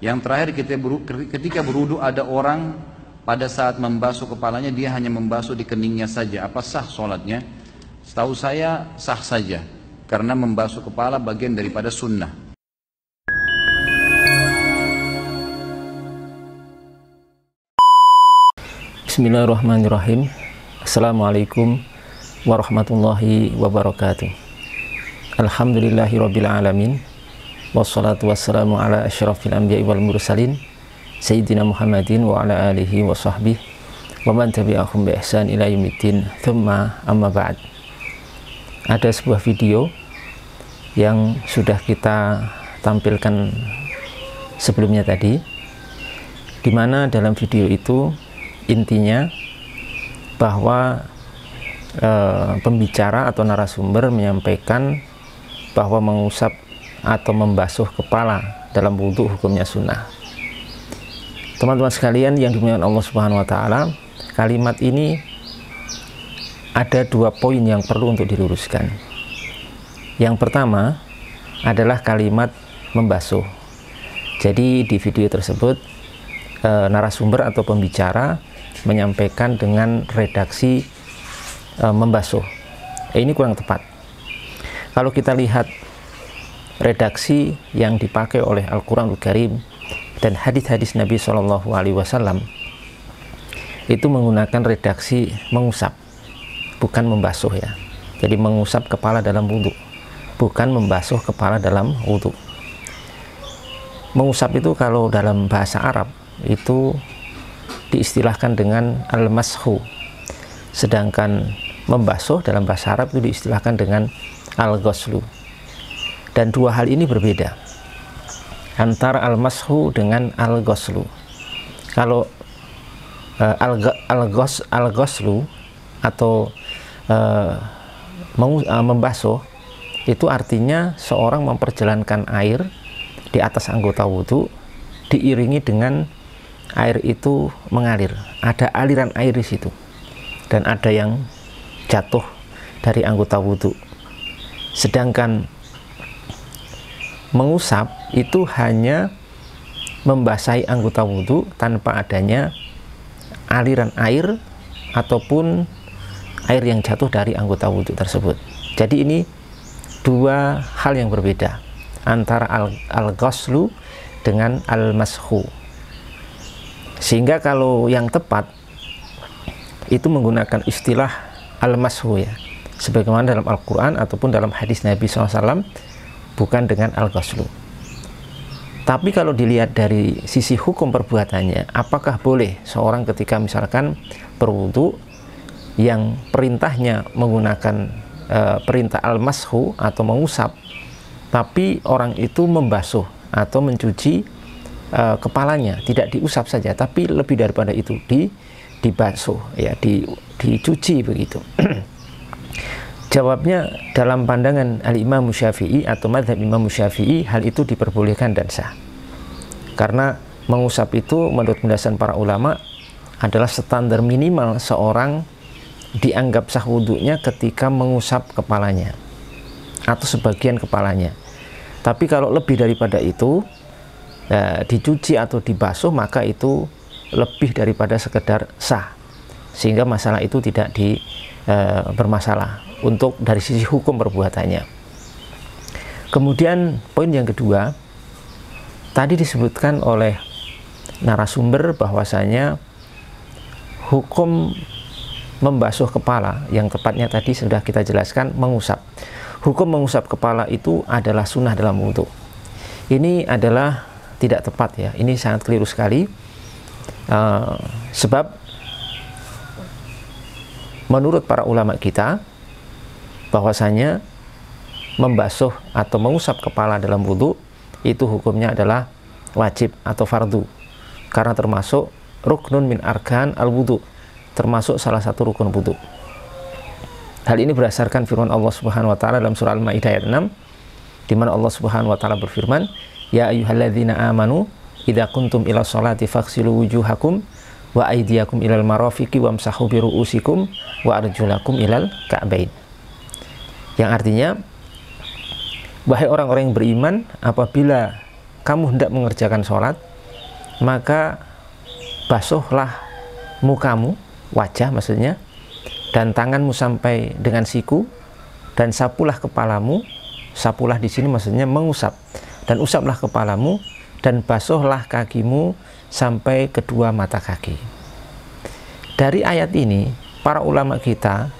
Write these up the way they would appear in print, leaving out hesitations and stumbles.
Yang terakhir ketika berwudu ada orang pada saat membasuh kepalanya dia hanya membasuh di keningnya saja. Apa sah sholatnya? Setahu saya sah saja, karena membasuh kepala bagian daripada sunnah. Bismillahirrahmanirrahim. Assalamualaikum warahmatullahi wabarakatuh. Alhamdulillahirabbil alamin. Wassalatu wassalamu ala asyrafil anbiya'i wal mursalin Sayyidina Muhammadin wa ala alihi wa sahbihi wa man tabi'ahum bi ihsan ila yaumiddin. Thumma amma ba'd. Ada sebuah video yang sudah kita tampilkan sebelumnya tadi, di mana dalam video itu intinya bahwa pembicara atau narasumber menyampaikan bahwa mengusap atau membasuh kepala dalam wudhu hukumnya sunnah. Teman-teman sekalian yang dimuliakan Allah Subhanahu wa taala, kalimat ini ada dua poin yang perlu untuk diluruskan. Yang pertama adalah kalimat membasuh. Jadi di video tersebut narasumber atau pembicara menyampaikan dengan redaksi membasuh. Ini kurang tepat. Kalau kita lihat redaksi yang dipakai oleh Al-Quranul Karim dan hadis-hadis Nabi SAW, itu menggunakan redaksi mengusap, bukan membasuh ya. Jadi mengusap kepala dalam wudhu, bukan membasuh kepala dalam wudhu. Mengusap itu kalau dalam bahasa Arab itu diistilahkan dengan al-mashu, sedangkan membasuh dalam bahasa Arab itu diistilahkan dengan al-ghuslu. Dan dua hal ini berbeda antara al-mashu dengan al-ghuslu. Kalau al-ghuslu atau membasuh itu artinya seorang memperjalankan air di atas anggota wudhu diiringi dengan air itu mengalir. Ada aliran air di situ dan ada yang jatuh dari anggota wudhu. Sedangkan mengusap itu hanya membasahi anggota wudhu tanpa adanya aliran air ataupun air yang jatuh dari anggota wudhu tersebut. Jadi ini dua hal yang berbeda antara al-ghuslu dengan al-mashu. Sehingga kalau yang tepat itu menggunakan istilah al-mashu ya, sebagaimana dalam Al-Quran ataupun dalam hadis Nabi SAW, bukan dengan al-ghuslu. Tapi kalau dilihat dari sisi hukum perbuatannya, apakah boleh seorang ketika misalkan berwudu yang perintahnya menggunakan perintah al-mashu atau mengusap, tapi orang itu membasuh atau mencuci kepalanya, tidak diusap saja, tapi lebih daripada itu dibasuh ya, dicuci begitu. Jawabnya, dalam pandangan Al-Imam Syafi'i atau mazhab Imam Syafi'i, hal itu diperbolehkan dan sah. Karena mengusap itu menurut penjelasan para ulama adalah standar minimal seorang dianggap sah wudhunya ketika mengusap kepalanya atau sebagian kepalanya. Tapi kalau lebih daripada itu dicuci atau dibasuh, maka itu lebih daripada sekedar sah, sehingga masalah itu tidak bermasalah untuk dari sisi hukum perbuatannya. Kemudian poin yang kedua, tadi disebutkan oleh narasumber bahwasanya hukum membasuh kepala, yang tepatnya tadi sudah kita jelaskan mengusap. Hukum mengusap kepala itu adalah sunnah dalam wudhu. Ini adalah tidak tepat ya, ini sangat keliru sekali. Sebab menurut para ulama kita bahwasanya membasuh atau mengusap kepala dalam wudhu itu hukumnya adalah wajib atau fardu, karena termasuk ruknun min arkan al wudhu, termasuk salah satu rukun wudhu. Hal ini berdasarkan firman Allah Subhanahu wa taala dalam surah Al-Maidah ayat 6, di mana Allah Subhanahu wa taala berfirman, ya ayyuhalladzina amanu idza kuntum ila sholati faghsilu wujuhakum wa aydiyakum ilal marafiqi wamsahu bi ru'usikum wa arjulakum ilal ka'bain. Yang artinya, wahai orang-orang yang beriman, apabila kamu hendak mengerjakan sholat, maka basuhlah mukamu, wajah maksudnya, dan tanganmu sampai dengan siku, dan sapulah kepalamu. Sapulah di sini maksudnya mengusap, dan usaplah kepalamu, dan basuhlah kakimu sampai kedua mata kaki. Dari ayat ini, para ulama kita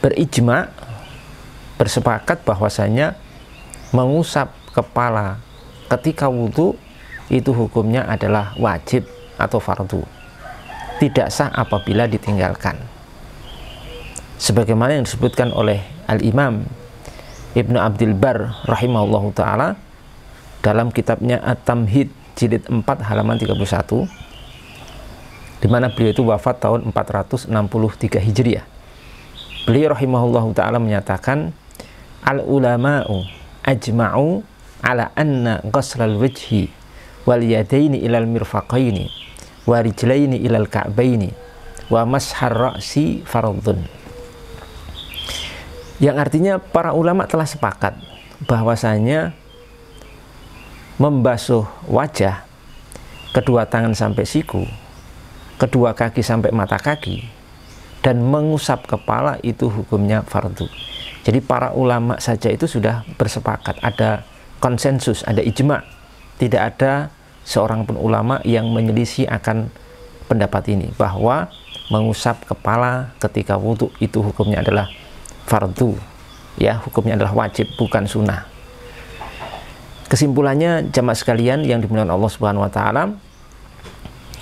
berijma, bersepakat bahwasanya mengusap kepala ketika wudhu itu hukumnya adalah wajib atau fardu, tidak sah apabila ditinggalkan, sebagaimana yang disebutkan oleh Al-Imam Ibnu Abdul Bar rahimahullahu ta'ala dalam kitabnya At-Tamhid jilid 4 halaman 31, di mana beliau itu wafat tahun 463 Hijriah. Beliau rahimahullahu ta'ala menyatakan, al-ulama'u ajma'u ala anna ghuslal wajhi wal yadaini ilal mirfaqaini wa rijlaini ilal ka'baini wa mashar ra'si fardun. Yang artinya para ulama telah sepakat bahwasanya membasuh wajah, kedua tangan sampai siku, kedua kaki sampai mata kaki, dan mengusap kepala itu hukumnya fardu. Jadi para ulama saja itu sudah bersepakat, ada konsensus, ada ijma. Tidak ada seorang pun ulama yang menyelisih akan pendapat ini, bahwa mengusap kepala ketika wudhu itu hukumnya adalah fardu, ya, hukumnya adalah wajib, bukan sunnah. Kesimpulannya, jamaah sekalian yang dimuliakan Allah Subhanahu wa taala,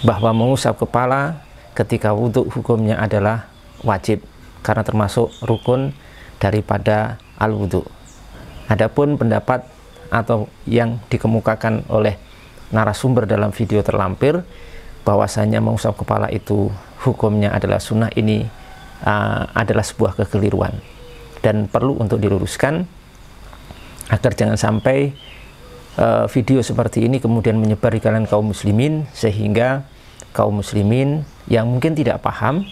bahwa mengusap kepala ketika wudhu hukumnya adalah wajib, karena termasuk rukun daripada al-wudhu. Adapun pendapat atau yang dikemukakan oleh narasumber dalam video terlampir, bahwasanya mengusap kepala itu hukumnya adalah sunnah, ini adalah sebuah kekeliruan dan perlu untuk diluruskan agar jangan sampai video seperti ini kemudian menyebar di kalangan kaum muslimin, sehingga kaum muslimin yang mungkin tidak paham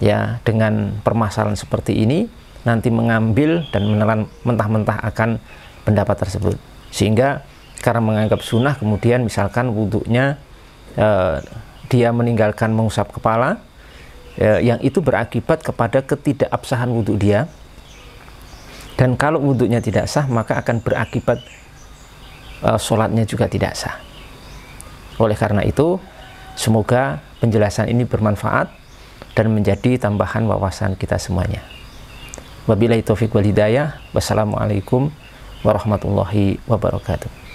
ya dengan permasalahan seperti ini nanti mengambil dan menelan mentah-mentah akan pendapat tersebut, sehingga karena menganggap sunnah kemudian misalkan wudhunya dia meninggalkan mengusap kepala, yang itu berakibat kepada ketidakabsahan wudhu dia, dan kalau wudhunya tidak sah maka akan berakibat sholatnya juga tidak sah. Oleh karena itu, semoga penjelasan ini bermanfaat dan menjadi tambahan wawasan kita semuanya. Wabillahi taufiq wal hidayah. Wassalamualaikum warahmatullahi wabarakatuh.